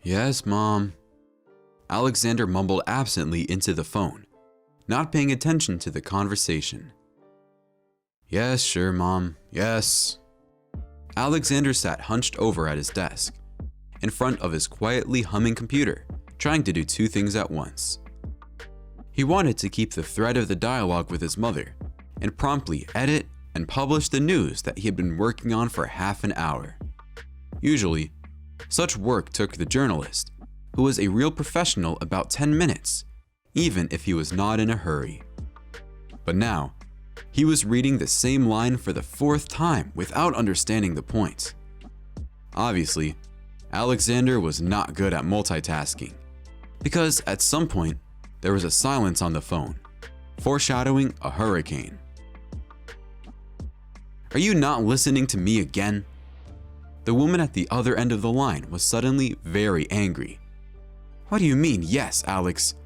Yes, Mom. Alexander mumbled absently into the phone, not paying attention to the conversation. Yes, sure, Mom. Yes. Alexander sat hunched over at his desk, in front of his quietly humming computer, trying to do two things at once. He wanted to keep the thread of the dialogue with his mother and promptly edit and publish the news that he had been working on for half an hour. Usually, such work took the journalist, who was a real professional, about 10 minutes, even if he was not in a hurry. But now, he was reading the same line for the fourth time without understanding the point. Obviously, Alexander was not good at multitasking, because at some point, there was a silence on the phone, foreshadowing a hurricane. Are you not listening to me again? The woman at the other end of the line was suddenly very angry. What do you mean, yes, Alex?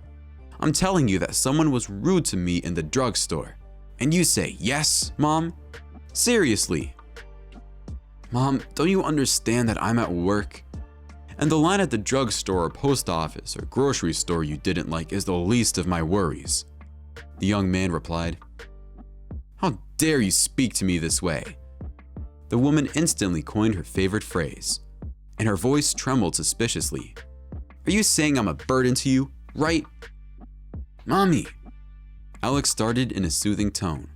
I'm telling you that someone was rude to me in the drugstore, and you say, yes, Mom? Seriously? Mom, don't you understand that I'm at work? And the line at the drugstore or post office or grocery store you didn't like is the least of my worries. The young man replied. How dare you speak to me this way? The woman instantly coined her favorite phrase, and her voice trembled suspiciously. Are you saying I'm a burden to you, right? Mommy, Alex started in a soothing tone.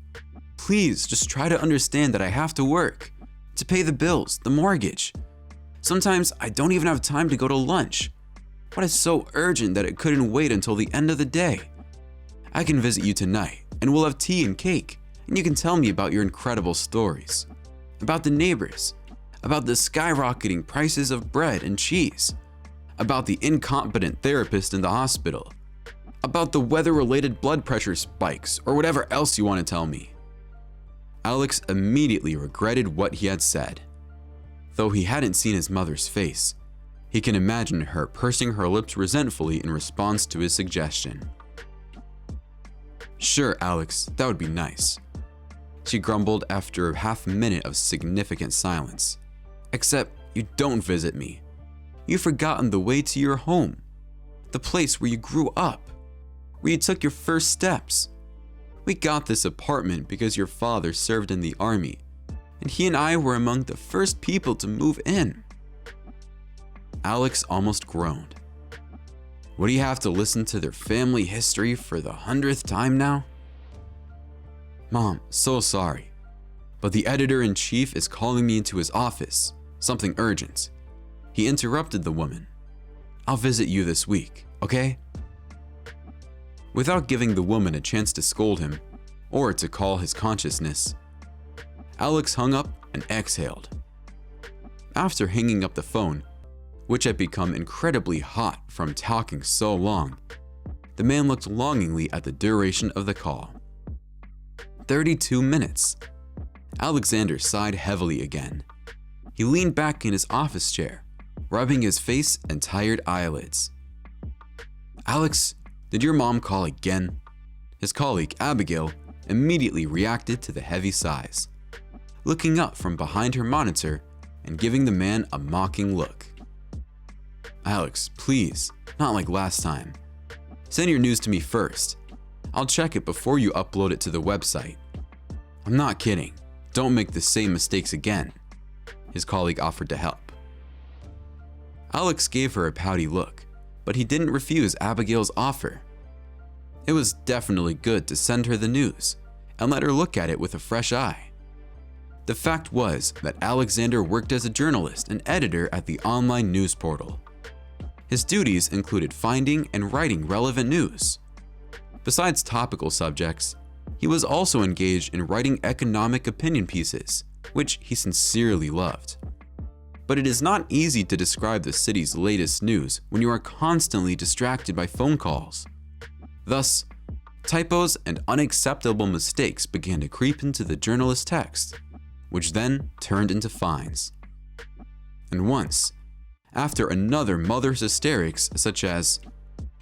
Please, just try to understand that I have to work, to pay the bills, the mortgage. Sometimes I don't even have time to go to lunch. But it's so urgent that it couldn't wait until the end of the day. I can visit you tonight, and we'll have tea and cake, and you can tell me about your incredible stories. About the neighbors, about the skyrocketing prices of bread and cheese, about the incompetent therapist in the hospital, about the weather-related blood pressure spikes, or whatever else you want to tell me. Alex immediately regretted what he had said. Though he hadn't seen his mother's face, he can imagine her pursing her lips resentfully in response to his suggestion. Sure, Alex, that would be nice, she grumbled after a half minute of significant silence. Except you don't visit me. You've forgotten the way to your home, the place where you grew up, where you took your first steps. We got this apartment because your father served in the army, and he and I were among the first people to move in. Alex almost groaned. Would he have to listen to their family history for the 100th time now? Mom, so sorry, but the editor-in-chief is calling me into his office, something urgent. He interrupted the woman. I'll visit you this week, okay? Without giving the woman a chance to scold him or to call his consciousness, Alex hung up and exhaled. After hanging up the phone, which had become incredibly hot from talking so long, the man looked longingly at the duration of the call. 32 minutes. Alexander sighed heavily again. He leaned back in his office chair, rubbing his face and tired eyelids. Alex, did your mom call again? His colleague, Abigail, immediately reacted to the heavy sighs, looking up from behind her monitor and giving the man a mocking look. Alex, please, not like last time. Send your news to me first. I'll check it before you upload it to the website. I'm not kidding. Don't make the same mistakes again. His colleague offered to help. Alex gave her a pouty look, but he didn't refuse Abigail's offer. It was definitely good to send her the news and let her look at it with a fresh eye. The fact was that Alexander worked as a journalist and editor at the online news portal. His duties included finding and writing relevant news. Besides topical subjects, he was also engaged in writing economic opinion pieces, which he sincerely loved. But it is not easy to describe the city's latest news when you are constantly distracted by phone calls. Thus, typos and unacceptable mistakes began to creep into the journalist's text, which then turned into fines. And once, after another mother's hysterics such as,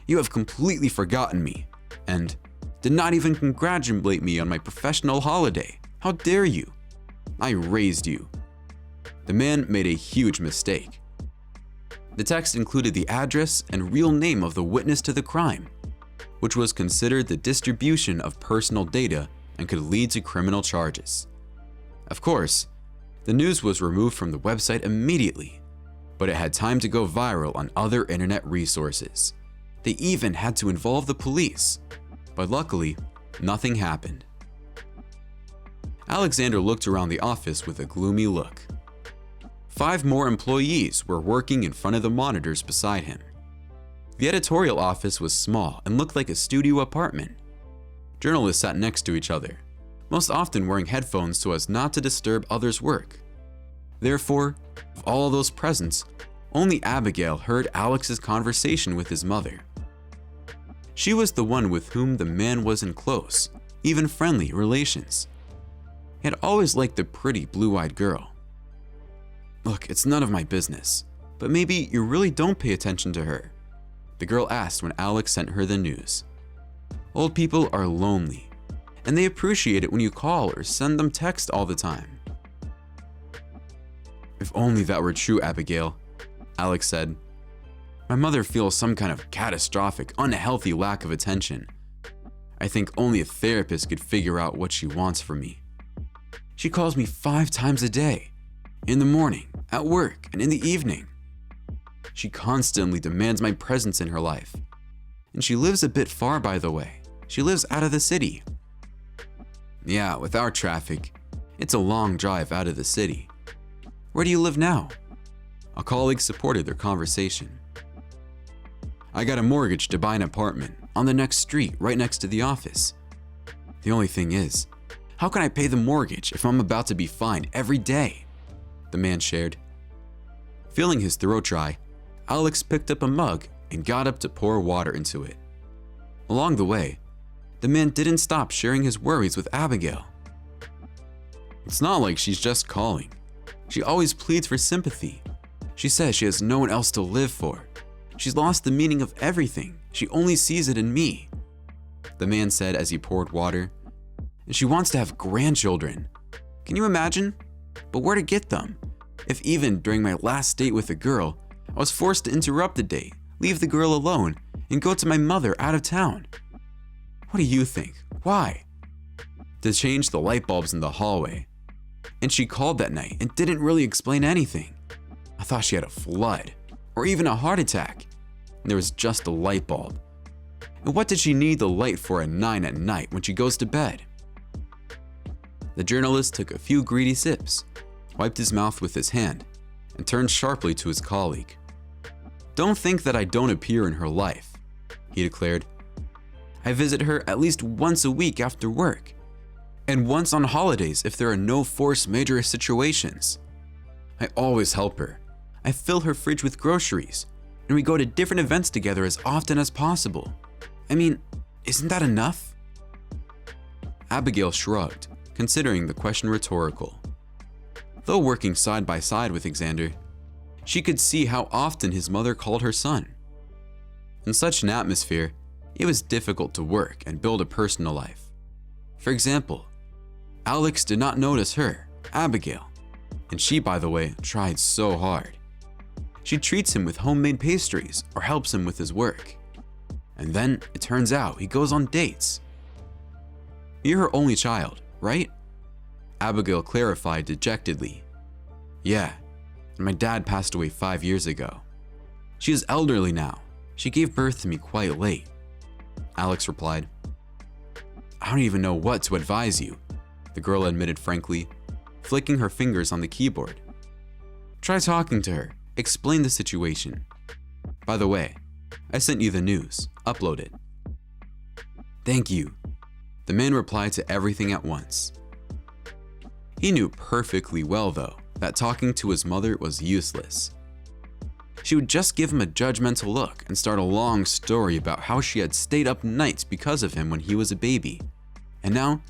"You have completely forgotten me," and "Did not even congratulate me on my professional holiday. How dare you? I raised you." The man made a huge mistake. The text included the address and real name of the witness to the crime, which was considered the distribution of personal data and could lead to criminal charges. Of course, the news was removed from the website immediately, but it had time to go viral on other internet resources. They even had to involve the police, but luckily, nothing happened. Alexander looked around the office with a gloomy look. 5 more employees were working in front of the monitors beside him. The editorial office was small and looked like a studio apartment. Journalists sat next to each other, most often wearing headphones so as not to disturb others' work. Therefore, of all those present, only Abigail heard Alex's conversation with his mother. She was the one with whom the man was in close, even friendly relations. He had always liked the pretty blue-eyed girl. "Look, it's none of my business, but maybe you really don't pay attention to her," the girl asked when Alex sent her the news. "Old people are lonely, and they appreciate it when you call or send them text all the time." "If only that were true, Abigail," Alex said. "My mother feels some kind of catastrophic, unhealthy lack of attention. I think only a therapist could figure out what she wants from me. She calls me 5 times a day, in the morning, at work, and in the evening. She constantly demands my presence in her life. And she lives a bit far, by the way. She lives out of the city." "Yeah, with our traffic, it's a long drive out of the city. Where do you live now?" A colleague supported their conversation. "I got a mortgage to buy an apartment on the next street, right next to the office. The only thing is, how can I pay the mortgage if I'm about to be fined every day?" the man shared. Feeling his throat dry, Alex picked up a mug and got up to pour water into it. Along the way, the man didn't stop sharing his worries with Abigail. "It's not like she's just calling. She always pleads for sympathy. She says she has no one else to live for. She's lost the meaning of everything. She only sees it in me," the man said as he poured water. "And she wants to have grandchildren. Can you imagine? But where to get them? If even during my last date with a girl, I was forced to interrupt the date, leave the girl alone, and go to my mother out of town. What do you think? Why? To change the light bulbs in the hallway. And she called that night and didn't really explain anything. I thought she had a flood, or even a heart attack. And there was just a light bulb. And what did she need the light for at 9 at night when she goes to bed?" The journalist took a few greedy sips, wiped his mouth with his hand, and turned sharply to his colleague. "Don't think that I don't appear in her life," he declared. "I visit her at least once a week after work, and once on holidays if there are no force majeure situations. I always help her. I fill her fridge with groceries, and we go to different events together as often as possible. I mean, isn't that enough?" Abigail shrugged, considering the question rhetorical. Though working side by side with Xander, she could see how often his mother called her son. In such an atmosphere, it was difficult to work and build a personal life. For example, Alex did not notice her, Abigail, and she, by the way, tried so hard. She treats him with homemade pastries or helps him with his work. And then it turns out he goes on dates. "You're her only child, right?" Abigail clarified dejectedly. "Yeah, and my dad passed away 5 years ago. She is elderly now. She gave birth to me quite late," Alex replied. "I don't even know what to advise you," the girl admitted frankly, flicking her fingers on the keyboard. "Try talking to her, explain the situation. By the way, I sent you the news. Upload it." "Thank you," the man replied to everything at once. He knew perfectly well, though, that talking to his mother was useless. She would just give him a judgmental look and start a long story about how she had stayed up nights because of him when he was a baby. And now,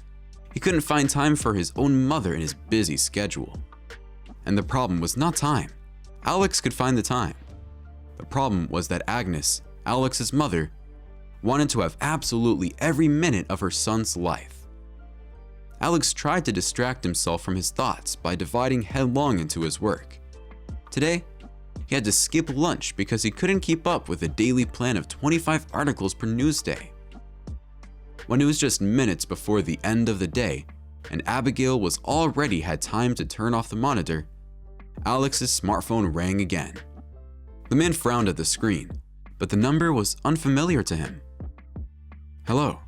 he couldn't find time for his own mother in his busy schedule. And the problem was not time. Alex could find the time. The problem was that Agnes, Alex's mother, wanted to have absolutely every minute of her son's life. Alex tried to distract himself from his thoughts by dividing headlong into his work. Today, He had to skip lunch because he couldn't keep up with a daily plan of 25 articles per news day. When it was just minutes before the end of the day, and Abigail was already had time to turn off the monitor, Alex's smartphone rang again. The man frowned at the screen, but the number was unfamiliar to him. Hello.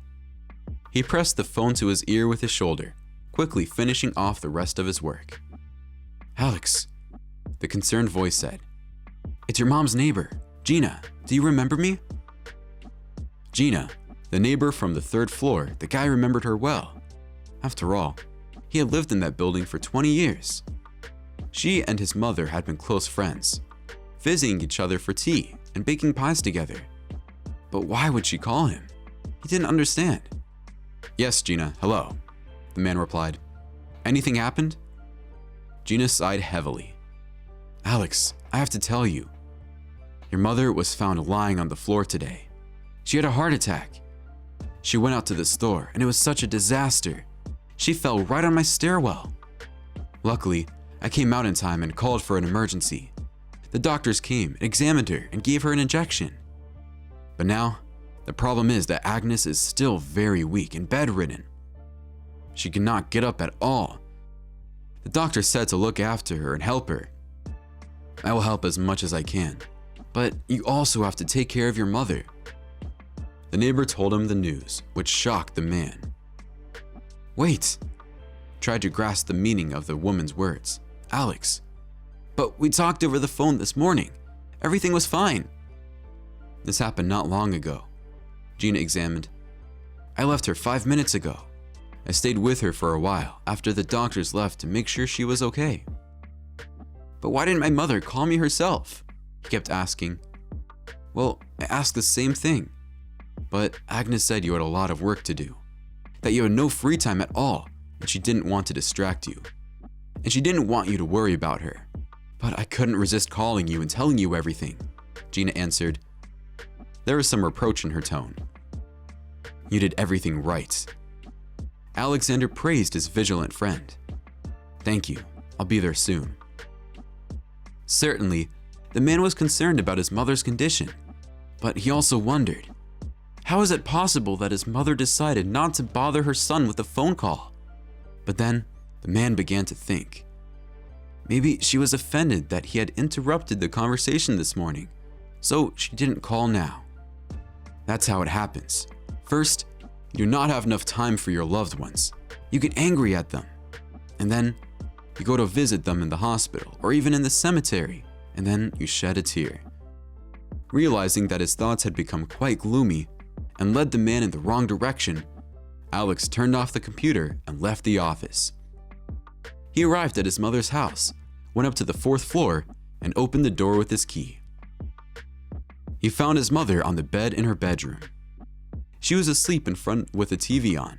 He pressed the phone to his ear with his shoulder, quickly finishing off the rest of his work. Alex, the concerned voice said. It's your mom's neighbor, Gina. Do you remember me? Gina, the neighbor from the 3rd floor, the guy remembered her well. After all, he had lived in that building for 20 years. She and his mother had been close friends, visiting each other for tea and baking pies together. But why would she call him? He didn't understand. Yes, Gina, hello, the man replied. Anything happened? Gina sighed heavily. Alex, I have to tell you. Your mother was found lying on the floor today. She had a heart attack. She went out to the store and it was such a disaster. She fell right on my stairwell. Luckily, I came out in time and called for an emergency. The doctors came, examined her, and gave her an injection. But now, the problem is that Agnes is still very weak and bedridden. She cannot get up at all. The doctor said to look after her and help her. I will help as much as I can, but you also have to take care of your mother. The neighbor told him the news, which shocked the man. Wait, tried to grasp the meaning of the woman's words. Alex, but we talked over the phone this morning. Everything was fine. This happened not long ago. Gina examined. I left her 5 minutes ago. I stayed with her for a while after the doctors left to make sure she was okay. But why didn't my mother call me herself? He kept asking. Well, I asked the same thing. But Agnes said you had a lot of work to do, that you had no free time at all, and she didn't want to distract you. And she didn't want you to worry about her. But I couldn't resist calling you and telling you everything, Gina answered. There was some reproach in her tone. You did everything right. Alexander praised his vigilant friend. Thank you. I'll be there soon. Certainly, the man was concerned about his mother's condition, but he also wondered, how is it possible that his mother decided not to bother her son with a phone call? But then, the man began to think. Maybe she was offended that he had interrupted the conversation this morning, so she didn't call now. That's how it happens. First, you do not have enough time for your loved ones. You get angry at them. And then, you go to visit them in the hospital or even in the cemetery, and then you shed a tear. Realizing that his thoughts had become quite gloomy and led the man in the wrong direction, Alex turned off the computer and left the office. He arrived at his mother's house, went up to the 4th floor, and opened the door with his key. He found his mother on the bed in her bedroom. She was asleep in front with the TV on.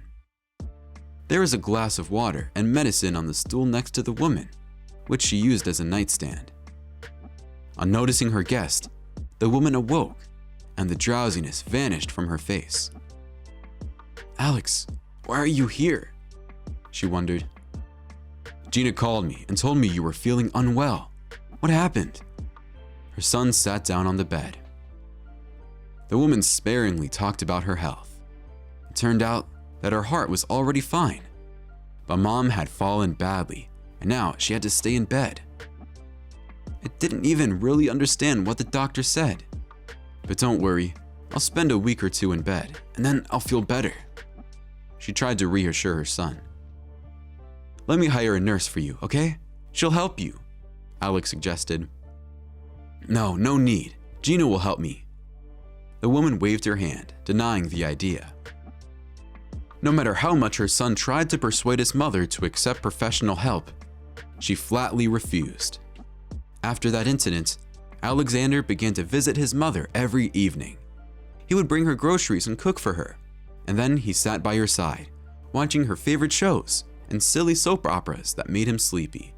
There was a glass of water and medicine on the stool next to the woman, which she used as a nightstand. On noticing her guest, the woman awoke, and the drowsiness vanished from her face. Alex, why are you here? She wondered. Gina called me and told me you were feeling unwell. What happened? Her son sat down on the bed. The woman sparingly talked about her health. It turned out that her heart was already fine, but Mom had fallen badly, and now she had to stay in bed. I didn't even really understand what the doctor said. But don't worry, I'll spend a week or 2 in bed, and then I'll feel better. She tried to reassure her son. Let me hire a nurse for you, okay? She'll help you, Alex suggested. No need. Gina will help me. The woman waved her hand, denying the idea. No matter how much her son tried to persuade his mother to accept professional help, she flatly refused. After that incident, Alexander began to visit his mother every evening. He would bring her groceries and cook for her, and then he sat by her side, watching her favorite shows and silly soap operas that made him sleepy.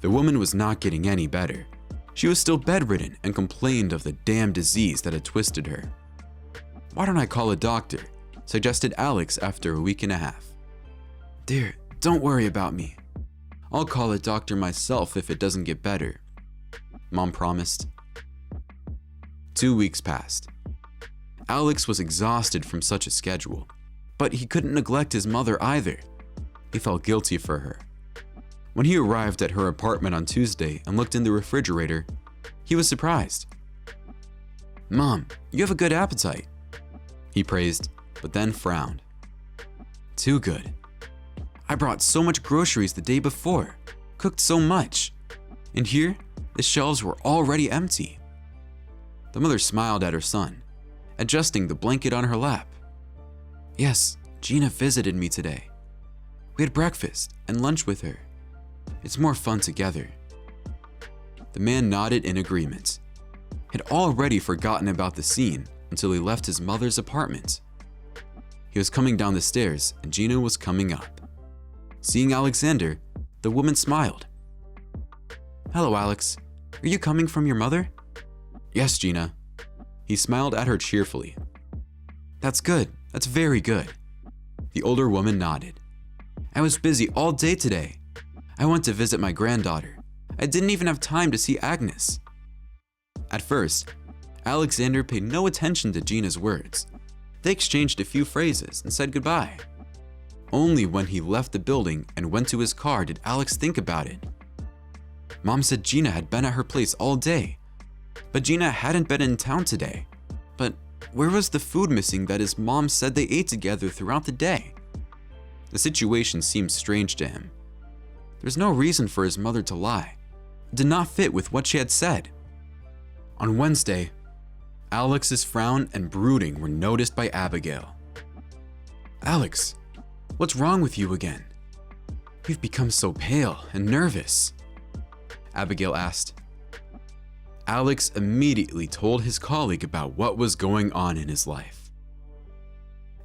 The woman was not getting any better. She was still bedridden and complained of the damn disease that had twisted her. Why don't I call a doctor? Suggested Alex after a week and a half. Dear, don't worry about me. I'll call a doctor myself if it doesn't get better. Mom promised. 2 weeks passed. Alex was exhausted from such a schedule, but he couldn't neglect his mother either. He felt guilty for her. When he arrived at her apartment on Tuesday and looked in the refrigerator, he was surprised. "Mom, you have a good appetite," he praised, but then frowned. "Too good. I brought so much groceries the day before, cooked so much, and here the shelves were already empty." The mother smiled at her son, adjusting the blanket on her lap. "Yes, Gina visited me today. We had breakfast and lunch with her. It's more fun together." The man nodded in agreement. He had already forgotten about the scene until he left his mother's apartment. He was coming down the stairs and Gina was coming up. Seeing Alexander, the woman smiled. "Hello, Alex. Are you coming from your mother?" "Yes, Gina." He smiled at her cheerfully. "That's good. That's very good." The older woman nodded. "I was busy all day today. I went to visit my granddaughter. I didn't even have time to see Agnes." At first, Alexander paid no attention to Gina's words. They exchanged a few phrases and said goodbye. Only when he left the building and went to his car did Alex think about it. Mom said Gina had been at her place all day, but Gina hadn't been in town today. But where was the food missing that his mom said they ate together throughout the day? The situation seemed strange to him. There's no reason for his mother to lie. It did not fit with what she had said. On Wednesday, Alex's frown and brooding were noticed by Abigail. "Alex, what's wrong with you again? You've become so pale and nervous," Abigail asked. Alex immediately told his colleague about what was going on in his life.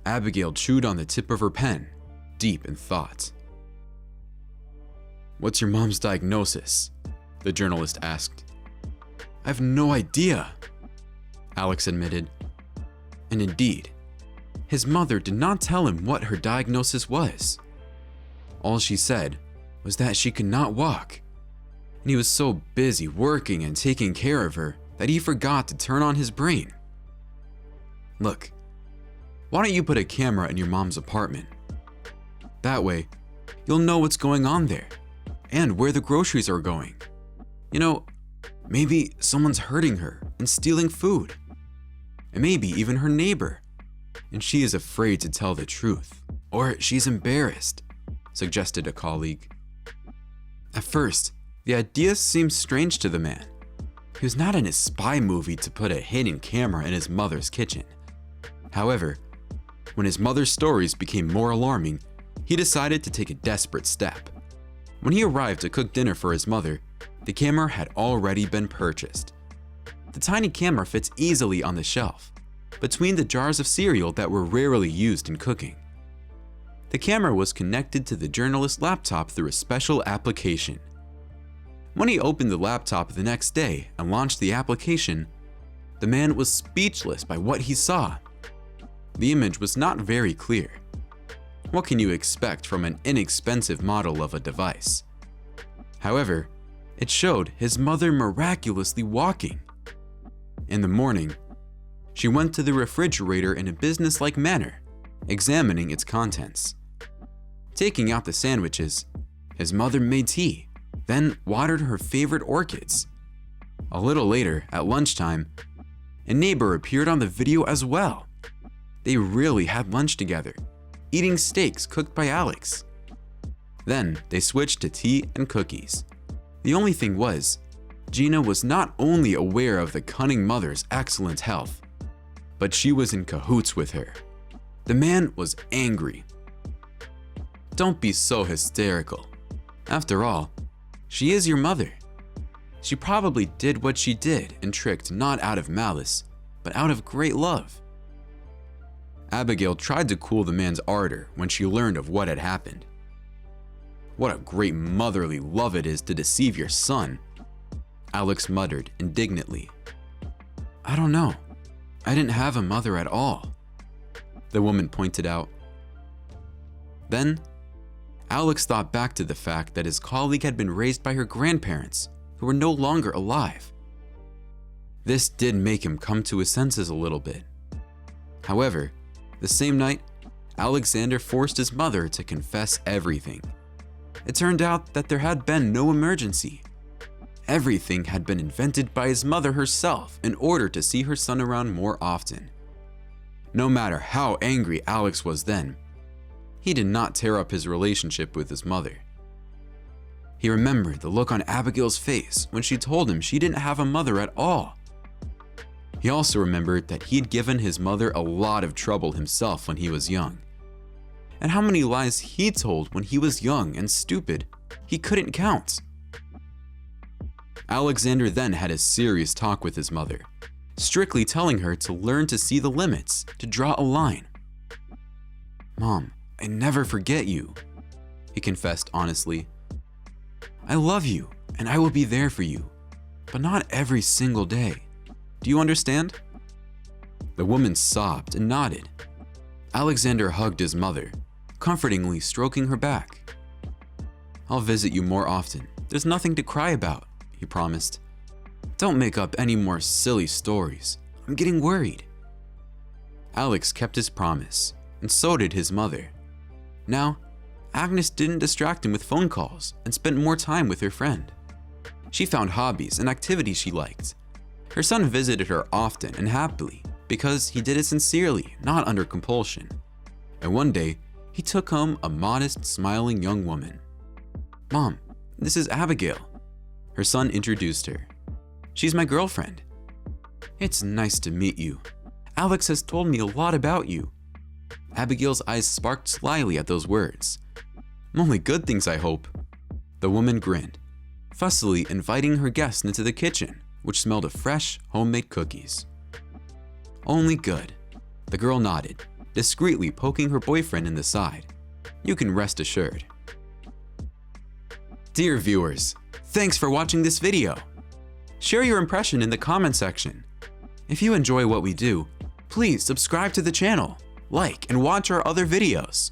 Abigail chewed on the tip of her pen, deep in thought. "What's your mom's diagnosis?" the journalist asked. "I have no idea," Alex admitted. And indeed, his mother did not tell him what her diagnosis was. All she said was that she could not walk, and he was so busy working and taking care of her that he forgot to turn on his brain. "Look, why don't you put a camera in your mom's apartment? That way, you'll know what's going on there and where the groceries are going. You know, maybe someone's hurting her and stealing food. And maybe even her neighbor, and she is afraid to tell the truth, or she's embarrassed," suggested a colleague. At first, the idea seemed strange to the man. He was not in a spy movie to put a hidden camera in his mother's kitchen. However, when his mother's stories became more alarming, he decided to take a desperate step. When he arrived to cook dinner for his mother, the camera had already been purchased. The tiny camera fits easily on the shelf, between the jars of cereal that were rarely used in cooking. The camera was connected to the journalist's laptop through a special application. When he opened the laptop the next day and launched the application, the man was speechless by what he saw. The image was not very clear. What can you expect from an inexpensive model of a device? However, it showed his mother miraculously walking. In the morning, she went to the refrigerator in a businesslike manner, examining its contents. Taking out the sandwiches, his mother made tea, then watered her favorite orchids. A little later, at lunchtime, a neighbor appeared on the video as well. They really had lunch together, eating steaks cooked by Alex. Then they switched to tea and cookies. The only thing was, Gina was not only aware of the cunning mother's excellent health, but she was in cahoots with her. The man was angry. "Don't be so hysterical. After all, she is your mother. She probably did what she did and tricked not out of malice, but out of great love." Abigail tried to cool the man's ardor when she learned of what had happened. "What a great motherly love it is to deceive your son," Alex muttered indignantly. "I don't know. I didn't have a mother at all," the woman pointed out. Then, Alex thought back to the fact that his colleague had been raised by her grandparents, who were no longer alive. This did make him come to his senses a little bit. However, the same night, Alexander forced his mother to confess everything. It turned out that there had been no emergency. Everything had been invented by his mother herself in order to see her son around more often. No matter how angry Alex was then, he did not tear up his relationship with his mother. He remembered the look on Abigail's face when she told him she didn't have a mother at all. He also remembered that he'd given his mother a lot of trouble himself when he was young, and how many lies he told when he was young and stupid he couldn't count. Alexander then had a serious talk with his mother, strictly telling her to learn to see the limits, to draw a line. "Mom, I never forget you," he confessed honestly. "I love you and I will be there for you, but not every single day. Do you understand?" The woman sobbed and nodded. Alexander hugged his mother, comfortingly stroking her back. "I'll visit you more often. There's nothing to cry about," he promised. "Don't make up any more silly stories. I'm getting worried." Alex kept his promise, and so did his mother. Now, Agnes didn't distract him with phone calls and spent more time with her friend. She found hobbies and activities she liked. Her son visited her often and happily because he did it sincerely, not under compulsion. And one day, he took home a modest, smiling young woman. "Mom, this is Abigail." Her son introduced her. "She's my girlfriend." "It's nice to meet you. Alex has told me a lot about you." Abigail's eyes sparked slyly at those words. "Only good things, I hope." The woman grinned, fussily inviting her guest into the kitchen, which smelled of fresh, homemade cookies. "Only good." The girl nodded, discreetly poking her boyfriend in the side. "You can rest assured." Dear viewers, thanks for watching this video. Share your impression in the comment section. If you enjoy what we do, please subscribe to the channel, like, and watch our other videos.